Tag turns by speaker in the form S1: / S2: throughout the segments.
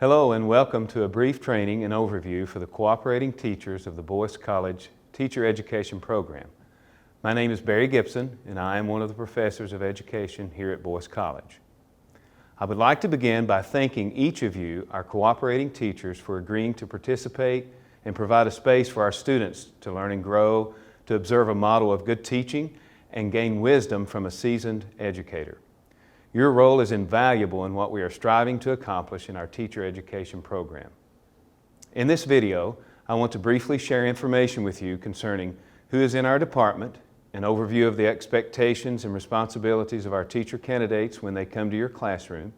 S1: Hello and welcome to a brief training and overview for the cooperating teachers of the Boyce College Teacher Education Program. My name is Barry Gibson and I am one of the professors of education here at Boyce College. I would like to begin by thanking each of you, our cooperating teachers, for agreeing to participate and provide a space for our students to learn and grow, to observe a model of good teaching, and gain wisdom from a seasoned educator. Your role is invaluable in what we are striving to accomplish in our teacher education program. In this video, I want to briefly share information with you concerning who is in our department, an overview of the expectations and responsibilities of our teacher candidates when they come to your classroom,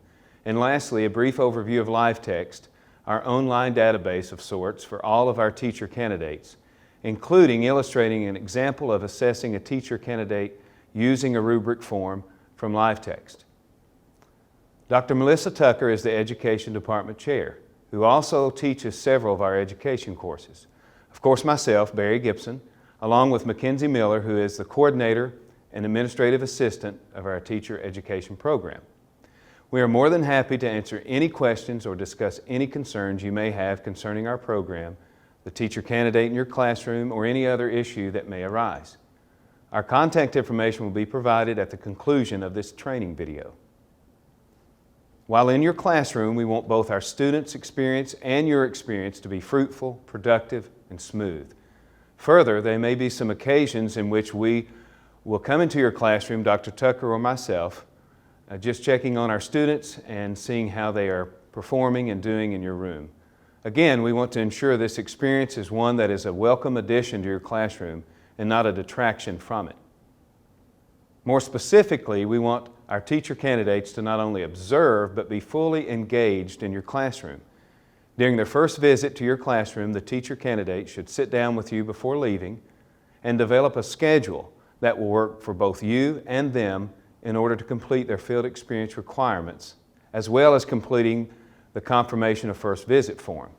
S1: and lastly, a brief overview of LiveText, our online database of sorts for all of our teacher candidates, including illustrating an example of assessing a teacher candidate using a rubric form from LiveText. Dr. Melissa Tucker is the Education Department Chair, who also teaches several of our education courses. Of course, myself, Barry Gibson, along with Mackenzie Miller, who is the Coordinator and Administrative Assistant of our Teacher Education Program. We are more than happy to answer any questions or discuss any concerns you may have concerning our program, the teacher candidate in your classroom, or any other issue that may arise. Our contact information will be provided at the conclusion of this training video. While in your classroom, we want both our students' experience and your experience to be fruitful, productive, and smooth. Further, there may be some occasions in which we will come into your classroom, Dr. Tucker or myself, just checking on our students and seeing how they are performing and doing in your room. Again, we want to ensure this experience is one that is a welcome addition to your classroom and not a detraction from it. More specifically, we want our teacher candidates to not only observe, but be fully engaged in your classroom. During their first visit to your classroom, the teacher candidate should sit down with you before leaving and develop a schedule that will work for both you and them in order to complete their field experience requirements, as well as completing the confirmation of first visit form.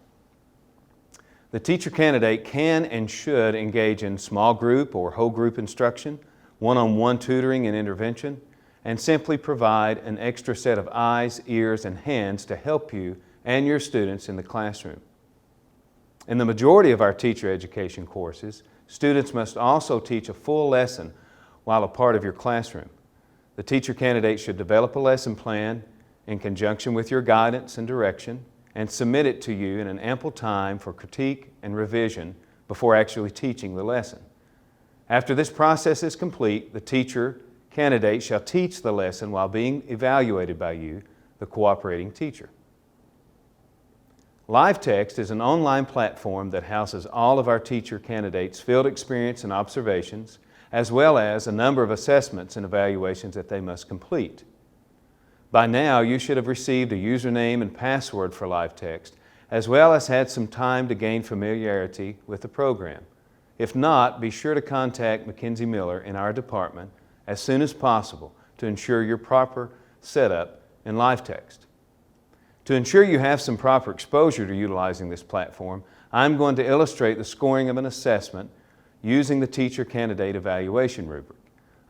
S1: The teacher candidate can and should engage in small group or whole group instruction, one-on-one tutoring and intervention, and simply provide an extra set of eyes, ears, and hands to help you and your students in the classroom. In the majority of our teacher education courses, students must also teach a full lesson while a part of your classroom. The teacher candidate should develop a lesson plan in conjunction with your guidance and direction and submit it to you in an ample time for critique and revision before actually teaching the lesson. After this process is complete, the teacher candidate shall teach the lesson while being evaluated by you, the cooperating teacher. LiveText is an online platform that houses all of our teacher candidates' field experience and observations, as well as a number of assessments and evaluations that they must complete. By now, you should have received a username and password for LiveText, as well as had some time to gain familiarity with the program. If not, be sure to contact Mackenzie Miller in our department as soon as possible to ensure your proper setup in LiveText. To ensure you have some proper exposure to utilizing this platform, I'm going to illustrate the scoring of an assessment using the teacher candidate evaluation rubric.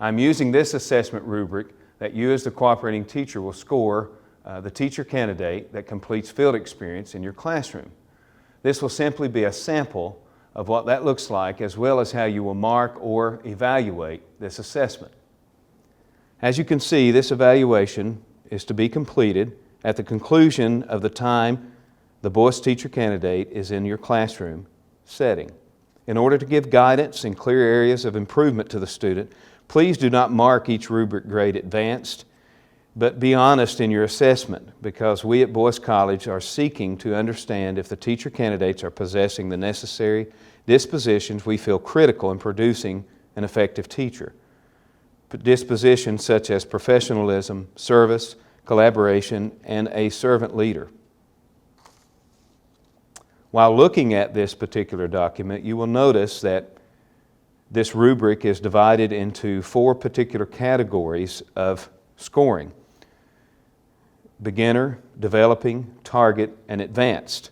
S1: I'm using this assessment rubric that you as the cooperating teacher will score the teacher candidate that completes field experience in your classroom. This will simply be a sample of what that looks like, as well as how you will mark or evaluate this assessment. As you can see, this evaluation is to be completed at the conclusion of the time the Boyce teacher candidate is in your classroom setting. In order to give guidance and clear areas of improvement to the student, please do not mark each rubric grade advanced, but be honest in your assessment, because we at Boyce College are seeking to understand if the teacher candidates are possessing the necessary dispositions we feel critical in producing an effective teacher. Dispositions such as professionalism, service, collaboration, and a servant leader. While looking at this particular document, you will notice that this rubric is divided into 4 particular categories of scoring: beginner, developing, target, and advanced.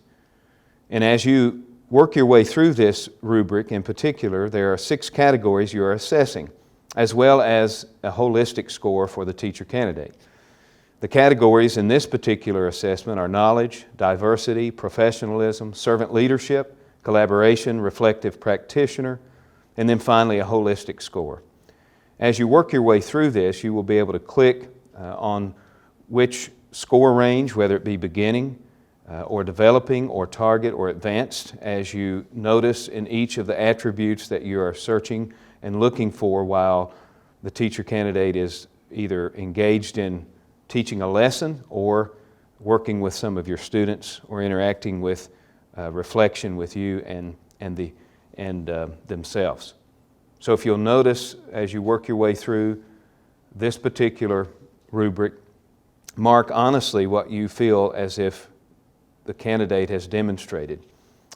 S1: And as you work your way through this rubric in particular, there are 6 categories you are assessing, as well as a holistic score for the teacher candidate. The categories in this particular assessment are knowledge, diversity, professionalism, servant leadership, collaboration, reflective practitioner, and then finally a holistic score. As you work your way through this, you will be able to click on which score range, whether it be beginning or developing or target or advanced, as you notice in each of the attributes that you are searching and looking for while the teacher candidate is either engaged in teaching a lesson or working with some of your students or interacting with reflection with you and themselves. So if you'll notice as you work your way through this particular rubric, mark honestly what you feel as if the candidate has demonstrated.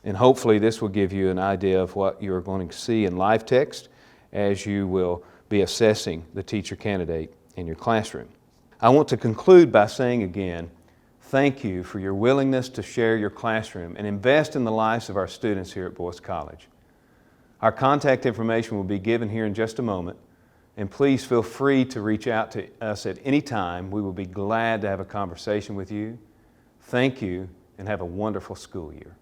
S1: And hopefully this will give you an idea of what you're going to see in live text as you will be assessing the teacher candidate in your classroom. I want to conclude by saying again, thank you for your willingness to share your classroom and invest in the lives of our students here at Boyce College. Our contact information will be given here in just a moment, and please feel free to reach out to us at any time. We will be glad to have a conversation with you. Thank you, and have a wonderful school year.